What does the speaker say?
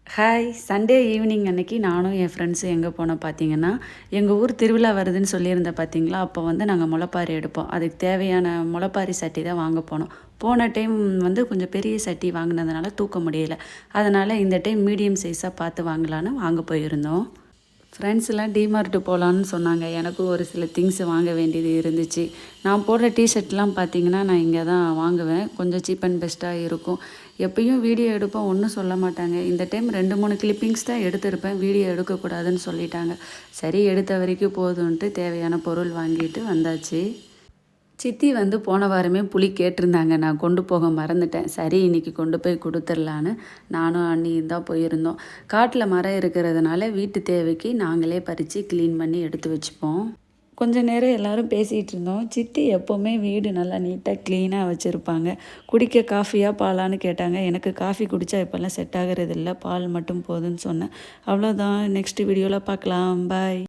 Hi! Sunday evening அன்னைக்கு நானும் என் ஃப்ரெண்ட்ஸும் எங்கே போனோம் பார்த்தீங்கன்னா, எங்கள் ஊர் திருவிழா வருதுன்னு சொல்லியிருந்தேன் பார்த்தீங்களா, அப்போ வந்து நாங்கள் முளைப்பாரி எடுப்போம். அதுக்கு தேவையான முளைப்பாரி சட்டி தான் வாங்க போனோம். போன டைம் வந்து கொஞ்சம் பெரிய சட்டி வாங்கினதுனால தூக்க முடியல. அதனால் இந்த டைம் மீடியம் சைஸாக பார்த்து வாங்கலான்னு வாங்க போயிருந்தோம். ஃப்ரெண்ட்ஸ்லாம் டிமார்ட்டு போகலான்னு சொன்னாங்க. எனக்கும் ஒரு சில திங்ஸ் வாங்க வேண்டியது இருந்துச்சு. நான் போடுற டிஷர்ட்லாம் பார்த்தீங்கன்னா, நான் இங்கே தான் வாங்குவேன். கொஞ்சம் சீப் அண்ட் பெஸ்ட்டாக இருக்கும். எப்பயும் வீடியோ எடுப்பேன், ஒன்றும் சொல்ல மாட்டாங்க. இந்த டைம் 2, 3 கிளிப்பிங்ஸ் தான் எடுத்திருப்பேன். வீடியோ எடுக்கக்கூடாதுன்னு சொல்லிட்டாங்க. சரி எடுத்த வரைக்கும் போதும்ன்ட்டு தேவையான பொருள் வாங்கிட்டு வந்தாச்சு. சித்தி வந்து போன வாரமே புளி கேட்டிருந்தாங்க. நான் கொண்டு போக மறந்துட்டேன். சரி இன்னைக்கு கொண்டு போய் குடுத்துடலான்னு நானும் அண்ணியும் தான் போயிருந்தோம். காட்டில் மரம் இருக்கிறதுனால வீட்டு தேவைக்கு நாங்களே பறித்து க்ளீன் பண்ணி எடுத்து வச்சுப்போம். கொஞ்ச நேரம் எல்லோரும் பேசிகிட்டு இருந்தோம். சித்தி எப்போவுமே வீடு நல்லா நீட்டாக க்ளீனாக வச்சுருப்பாங்க. குடிக்க காஃபியா பாலான்னு கேட்டாங்க. எனக்கு காஃபி குடித்தா இப்போல்லாம் செட் ஆகிறது இல்லை, பால் மட்டும் போதுன்னு சொன்னேன். அவ்வளோதான். நெக்ஸ்ட் வீடியோவில் பார்க்கலாம். பாய்.